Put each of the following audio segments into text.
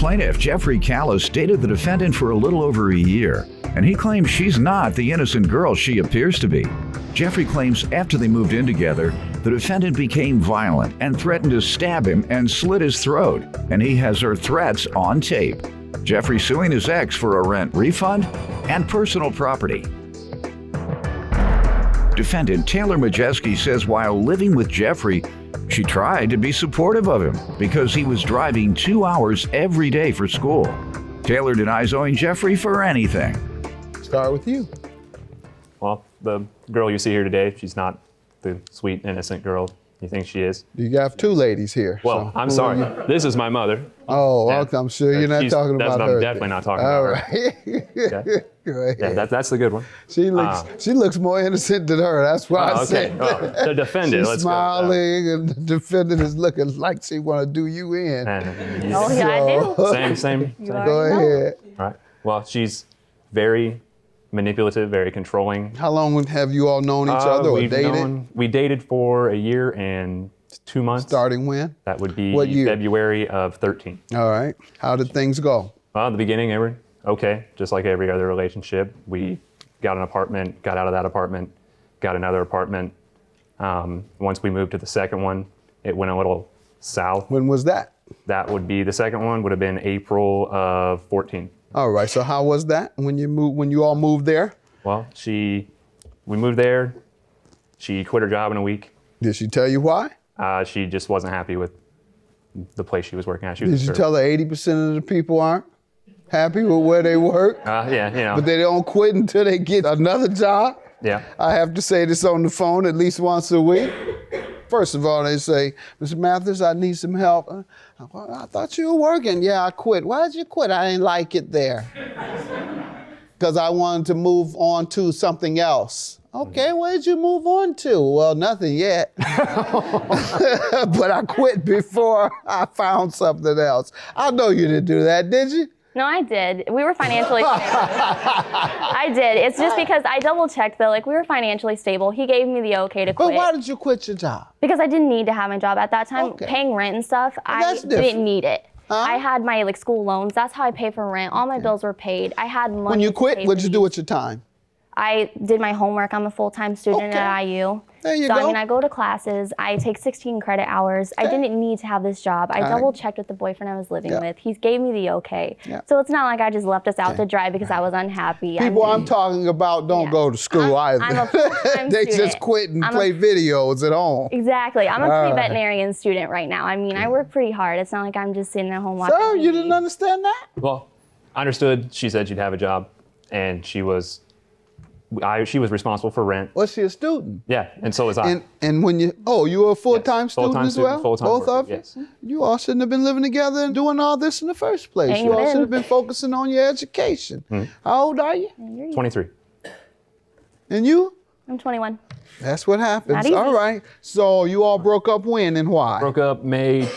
plaintiff, Jeffrey Callis, dated the defendant for a little over a year, and he claims she's not the innocent girl she appears to be. Jeffrey claims after they moved in together, the defendant became violent and threatened to stab him and slit his throat, and he has her threats on tape. Jeffrey suing his ex for a rent refund and personal property. Defendant Taylor Majeski says while living with Jeffrey, she tried to be supportive of him because he was driving 2 hours every day for school. Taylor denies owing Jeffrey for anything. Start with you. Well, the girl you see here today, she's not the sweet, innocent girl you think she is. You have two ladies here. Well, so I'm sorry. This is my mother. Oh, Yeah. okay, I'm sure you're not talking about her. I'm definitely not talking All about her. right. Okay. Go ahead. Yeah, that's the good one. She looks more innocent than her. That's why I Okay. said that. The defendant. She's Let's smiling, and the defendant is looking like she want to do you in. go. Oh, yeah, I do. Same. You Go already know. ahead. All right. Well, she's very manipulative, very controlling. How long have you all known each other or dated? We dated for a year and 2 months. Starting when? That would be What year? February of 13. All right. How did things go? Well, at the beginning, they were okay, just like every other relationship. We got an apartment, got out of that apartment, got another apartment. Once we moved to the second one, it went a little south. When was that? That would be, the second one would have been April of 14. All right. So how was that when you all moved there? Well, we moved there. She quit her job in a week. Did she tell you why? She just wasn't happy with the place she was working at. Did you tell her 80% of the people aren't happy with where they work? Yeah, you know. But they don't quit until they get another job? Yeah. I have to say this on the phone at least once a week. First of all, they say, Mr. Mathis, I need some help. I thought you were working. Yeah, I quit. Why did you quit? I didn't like it there. Because I wanted to move on to something else. Okay, where did you move on to? Well, nothing yet. But I quit before I found something else. I know you didn't do that, did you? No, I did. We were financially stable. I did. It's just because I double checked though, like we were financially stable. He gave me the okay to quit. But why did you quit your job? Because I didn't need to have my job at that time. Okay. Paying rent and stuff, I that's different. didn't need it. Huh? I had my school loans. That's how I pay for rent. All my bills were paid. I had money. When you to quit, pay what'd for you do these. with your time? I did my homework. I'm a full-time student Okay. at IU. There you so, go. I mean, I go to classes. I take 16 credit hours. I didn't need to have this job. I All right. double-checked with the boyfriend I was living Yeah. with. He gave me the okay. Yeah. So it's not like I just left us out Okay. to dry because I was unhappy. People I'm talking about don't Yeah. go to school either. I'm a full-time They student. just quit and I'm a- play videos at home. Exactly. I'm a All right. pre-veterinarian student right now. I mean, I work pretty hard. It's not like I'm just sitting at home watching Sir, you TV. didn't understand that? Well, I understood. She said she'd have a job, and she was responsible for rent. Was she a student? Yeah, and so was I. And when you were a full-time Yes, student full-time as student, well? full-time Both worker, of you? yes. You all shouldn't have been living together and doing all this in the first place. You all Amen. should have been focusing on your education. How old are you? 23. And you? I'm 21. That's what happens. Not easy. All right. So you all broke up when and why? Broke up the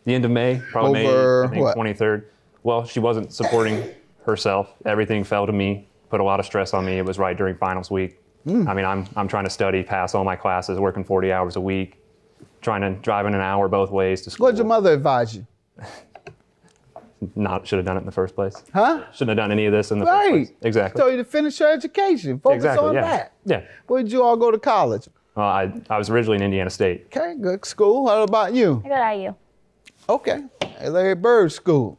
end of May, probably Over May, I think what? 23rd. Well, she wasn't supporting herself. Everything fell to me, put a lot of stress on me. It was right during finals week. I mean, I'm trying to study, pass all my classes, working 40 hours a week, driving an hour both ways to school. What did your mother advise you? Should have done it in the first place. Huh? Shouldn't have done any of this in the first place. Right. Exactly. Told you to finish your education. Focus Exactly. on Yeah. that. Yeah. Where did you all go to college? Well, I was originally in Indiana State. Okay, good school. What about you? I go to IU. Okay. Larry Bird School.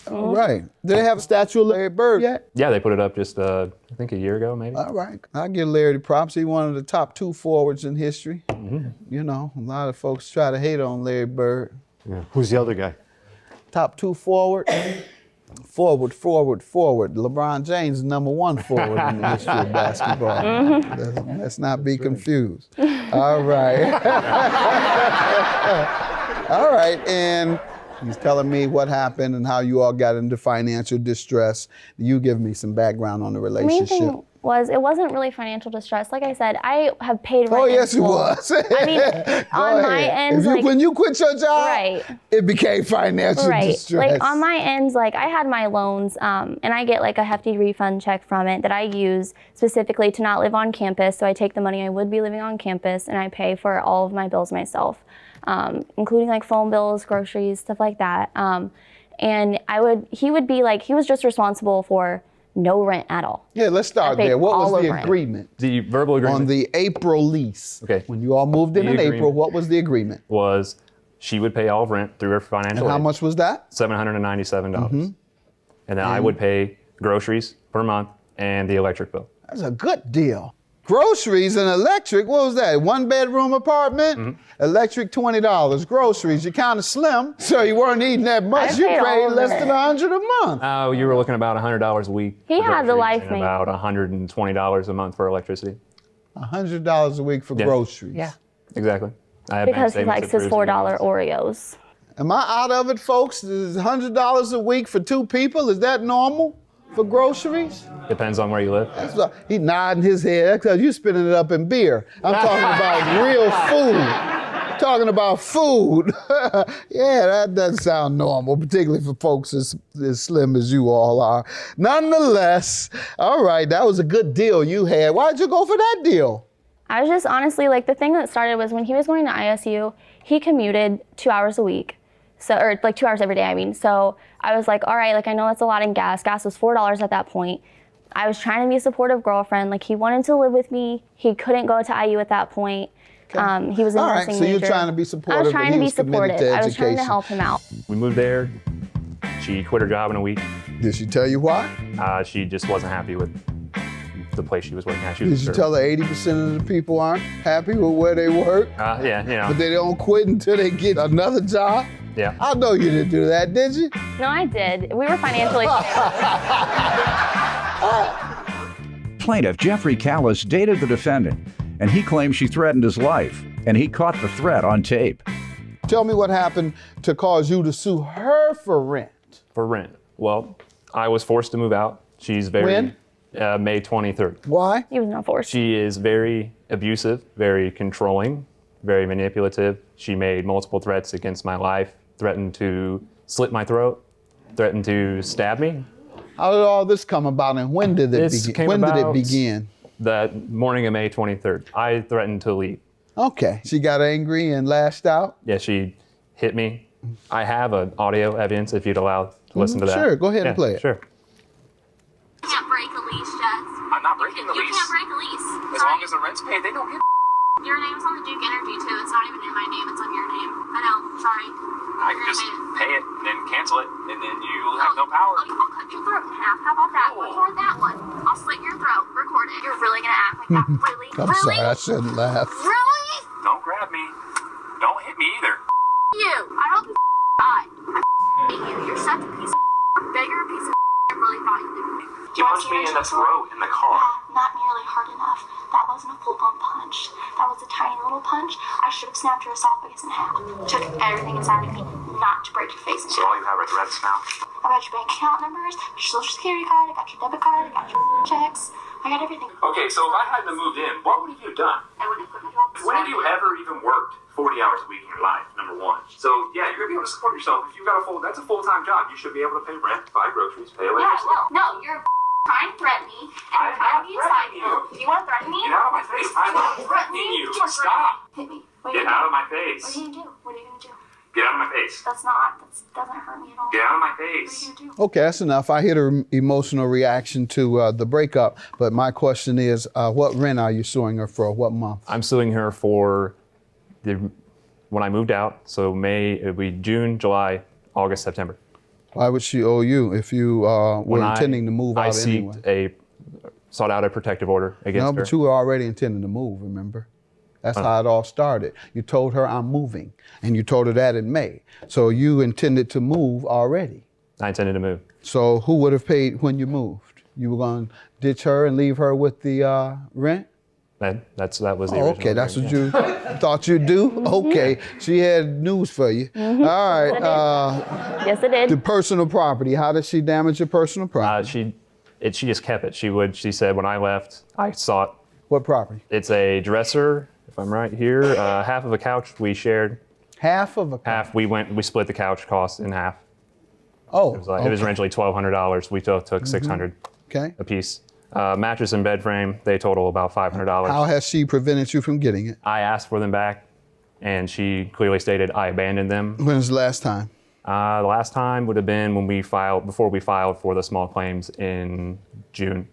All right. Do they have a statue of Larry Bird yet? Yeah, they put it up just I think a year ago, maybe. All right. I'll give Larry the props. He's one of the top 2 forwards in history. You know, a lot of folks try to hate on Larry Bird. Yeah. Who's the other guy? Top 2 forward. Forward. LeBron James is number 1 forward in the history of basketball. Let's not be confused. All right. All right, and he's telling me what happened and how you all got into financial distress. You give me some background on the The main relationship. thing was it wasn't really financial distress. Like I said, I have paid rent. Oh, in yes, it full. was. I mean, Go on my ahead. end, like, when you quit your job, Right. it became financial right. distress. Like on my ends, like I had my loans, and I get like a hefty refund check from it that I use specifically to not live on campus. So I take the money I would be living on campus and I pay for all of my bills myself, including like phone bills, groceries, stuff like that. and he would be like, he was just responsible for no rent at all. Yeah, let's start paid there. What all was the of rent. agreement? The verbal agreement On the April lease. Okay. When you all moved in The April, agreement what was the agreement? was she would pay all of rent through her financial And how aid, much was that? $797. And then I would pay groceries per month and the electric bill. That's a good deal. Groceries and electric, what was that? 1-bedroom apartment? Electric, $20. Groceries, you're kind of slim, so you weren't eating that much. I You paid all paid of less it. than $100 a month. Oh, you were looking about $100 a week. He for had the groceries life and mate. about $120 a month for electricity. $100 a week for Yeah. groceries. Yeah. Exactly. I have bank Because he statements likes that his proves it. $4 Oreos. Am I out of it, folks? Is $100 a week for 2 people? Is that normal for groceries? Depends on where you live. That's what, he nodding his head. That's because you're spending it up in beer. I'm talking about real food. Talking about food. Yeah, that doesn't sound normal, particularly for folks as slim as you all are. Nonetheless, all right, that was a good deal you had. Why'd you go for that deal? I was just honestly, like, the thing that started was when he was going to ISU, he commuted 2 hours a week. So, or like 2 hours every day, I mean. So I was like, all right, like, I know that's a lot in gas. Gas was $4 at that point. I was trying to be a supportive girlfriend. Like, he wanted to live with me. He couldn't go to IU at that point. He was a All right, nursing so you're major. trying to be I supportive, was trying but to he be was committed supportive. to I was trying to education. help him out. We moved there. She quit her job in a week. Did she tell you why? She just wasn't happy with the place she was working at. She was Did you tell her 80% of the people aren't happy with where they work? Yeah, you know. But they don't quit until they get another job? Yeah. I know you didn't do that, did you? No, I did. We were financially. Plaintiff Jeffrey Callis dated the defendant, and he claims she threatened his life, and he caught the threat on tape. Tell me what happened to cause you to sue her for rent. For rent. Well, I was forced to move out. She's very. When? May 23rd. Why? He was not forced. She is very abusive, very controlling, very manipulative. She made multiple threats against my life, threatened to slit my throat, threatened to stab me. How did all this come about, and when did it This begin? came When did it about- begin? That morning of May 23rd, I threatened to leave. Okay. She got angry and lashed out? Yeah, she hit me. I have an audio evidence if you'd allow to listen to that. Sure, go ahead and Yeah, play it. Sure. You can't break a lease, Jess. I'm not breaking the You lease. can't break a lease. As long as the rent's paid, they don't give Your name's on the Duke Energy, too. It's not even in my name. It's on your name. I know. Sorry. I can just pay it and then cancel it, and then you'll have no power. I'll cut your throat in half. How about that? Oh. Record that one. I'll slit your throat. Record it. You're really going to act like that? Really? I'm really? sorry, I shouldn't laugh. Really? Don't grab me. Don't hit me either. You. I hope you die. I hate you. You're such a piece of bigger piece of I really thought you did. You punched me in the throat in the car. Not nearly hard enough. That wasn't a full-blown punch. That was a tiny little punch. I should have snapped your esophagus in half. Took everything inside of me not to break your face in So half. all you have are threats now? I got your bank account numbers, your social security card, I got your debit card, I got your checks. I got everything. Okay, so if I hadn't moved in, what would you have done? I wouldn't have quit my job. When have you ever even worked 40 hours a week in your life, number one? So yeah, you're gonna be able to support yourself. If you've got that's a full-time job. You should be able to pay rent, buy groceries, pay Yeah, electricity. no, you're trying to threaten me, and I'm you're trying to be a not side threatening you. You want to threaten me? Get out of my face. I'm not threatening you. Stop. Hit me. What are Get you out of gonna my face. do? What are you gonna do? What are you gonna do? Get out of my face. That doesn't hurt me at all. Get out of my What are face. you gonna do? Okay, that's enough. I hit her emotional reaction to the breakup, but my question is, what rent are you suing her for? What month? I'm suing her for when I moved out. So May, it would be June, July, August, September. Why would she owe you if you were When intending to move out I anyway? sought out a protective order against No, her. but you were already intending to move, remember? That's how it all started. You told her, I'm moving, and you told her that in May. So you intended to move already. I intended to move. So who would have paid when you moved? You were going to ditch her and leave her with the rent? That was the Oh, original okay, that's what agreement, you thought you'd do? Okay, she had news for you. All right, Yes, it the did. personal property, how did she damage your personal property? She just kept it. She said when I left, I sought. What property? It's a dresser, if I'm right here. Half of a couch we shared. Half of a Half we split the couch cost in half. Oh, It was originally $1,200. We took $600 okay. a piece. Mattress and bed frame, they total about $500. How has she prevented you from getting it? I asked for them back, and she clearly stated I abandoned them. When was the last time? The last time would have been when before we filed for the small claims in June.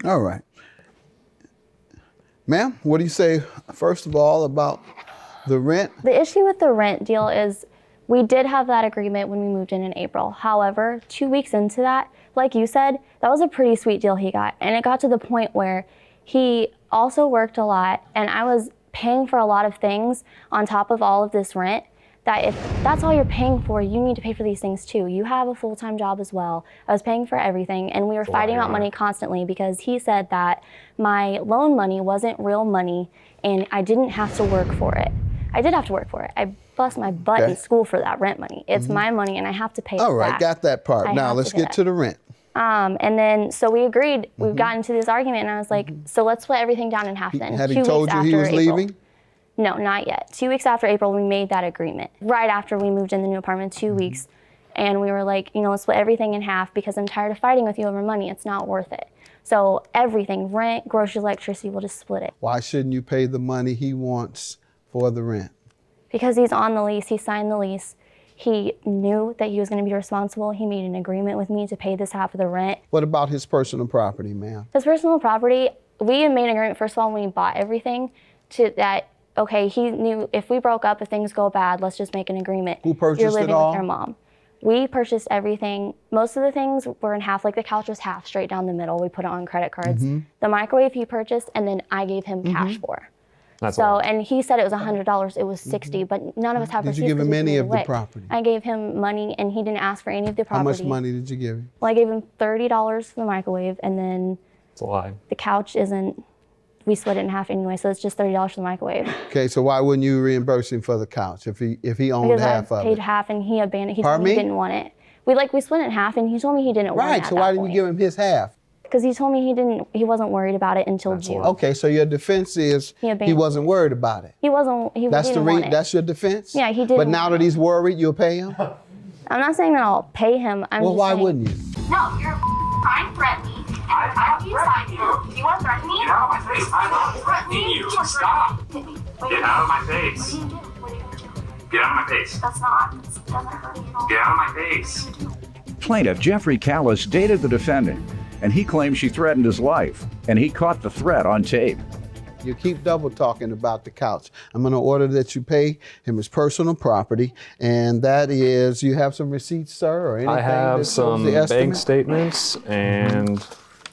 All right. Ma'am, what do you say, first of all, about the rent? The issue with the rent deal is we did have that agreement when we moved in April. However, 2 weeks into that, like you said, that was a pretty sweet deal he got. And it got to the point where he also worked a lot and I was paying for a lot of things on top of all of this rent, that if that's all you're paying for, you need to pay for these things too. You have a full-time job as well. I was paying for everything and we were fighting about money constantly because he said that my loan money wasn't real money and I didn't have to work for it. I did have to work for it. I bust my butt in school for that rent money. It's my money and I have to pay it All right, back. got that part. I Now have let's to do get that. to the rent. And then, so we agreed, we got into this argument and I was like, so let's split everything down in half then. Had 2 he weeks told you he after was April. leaving? No, not yet. 2 weeks after April, we made that agreement. Right after we moved in the new apartment, 2 weeks. And we were like, you know, let's split everything in half because I'm tired of fighting with you over money. It's not worth it. So everything, rent, groceries, electricity, we'll just split it. Why shouldn't you pay the money he wants for the rent? Because he's on the lease, he signed the lease. He knew that he was going to be responsible. He made an agreement with me to pay this half of the rent. What about his personal property, ma'am? His personal property, we made an agreement, first of all, when we bought everything, to that, okay, he knew if we broke up, if things go bad, let's just make an agreement. Who purchased You're living it all? with your mom. We purchased everything. Most of the things were in half, like the couch was half straight down the middle. We put it on credit cards. The microwave he purchased, and then I gave him cash for. That's a So, lot. and he said it was $100, it was $60, but none of us have Did you receipts give 'cause him we any threw it of the away. property? I gave him money and he didn't ask for any of the How property. much money did you give him? Well, I gave him $30 for the microwave and then It's a lie. the couch isn't, we split it in half anyway, so it's just $30 for the microwave. Okay, so why wouldn't you reimburse him for the couch if he owned Because half I of paid it? half and he abandoned, he Pardon told me he me? didn't want it. We split it in half and he told me he didn't want it Right, at so that why didn't you point. give him his half? Because he told me he wasn't worried about it until That's a June. lot. Okay, so your defense is He he abandoned. wasn't worried about it. He didn't want it. That's your defense? Yeah, he didn't But now want that it. he's worried, you'll pay him? I'm not saying that I'll pay him. I'm Well, just why saying, wouldn't you? No, you're trying to threaten me. I have you inside you. You want to threaten me? Get out of my face. I'm not threatening you. Stop. Hit me. Get out of my face. What are you doing? What are you going to do? Get out of my face. That's doesn't hurt me at all. Get out of my face. Plaintiff Jeffrey Callis dated the defendant, and he claims she threatened his life, and he caught the threat on tape. You keep double talking about the couch. I'm going to order that you pay him his personal property, and that is, you have some receipts, sir, or anything? I have that shows some the estimate? bank statements and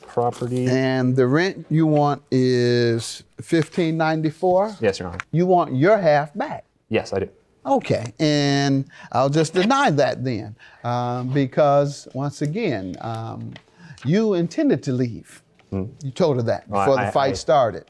property. And the rent you want is $15.94. Yes, Your Honor. You want your half back. Yes, I do. Okay, and I'll just deny that then, because once again, you intended to leave. You told her that Well, before the I- fight started.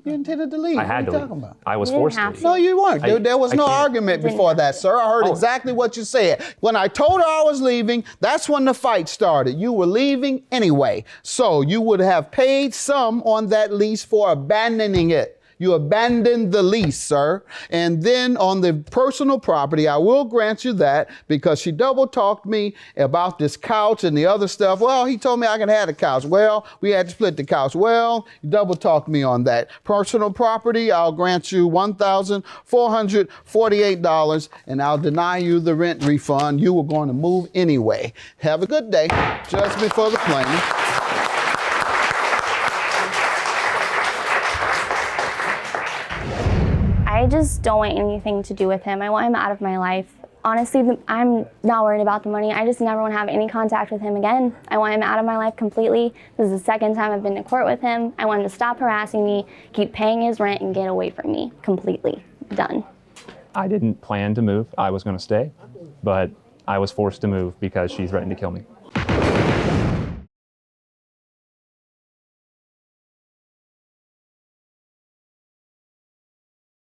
You intended to leave. I had what to are you leave. talking about? I was You didn't forced to have leave. to. No, you weren't. There was I no can't- argument before that, sir. I heard exactly what you said. When I told her I was leaving, that's when the fight started. You were leaving anyway. So you would have paid some on that lease for abandoning it. You abandoned the lease, sir. And then on the personal property, I will grant you that because she double talked me about this couch and the other stuff. Well, he told me I could have the couch. Well, we had to split the couch. Well, you double talked me on that. Personal property, I'll grant you $1,448 and I'll deny you the rent refund. You were going to move anyway. Have a good day. Judgment for the plaintiff. I just don't want anything to do with him. I want him out of my life. Honestly, I'm not worried about the money. I just never want to have any contact with him again. I want him out of my life completely. This is the second time I've been to court with him. I want him to stop harassing me, keep paying his rent, and get away from me completely. Done. I didn't plan to move. I was going to stay, but I was forced to move because she threatened to kill me.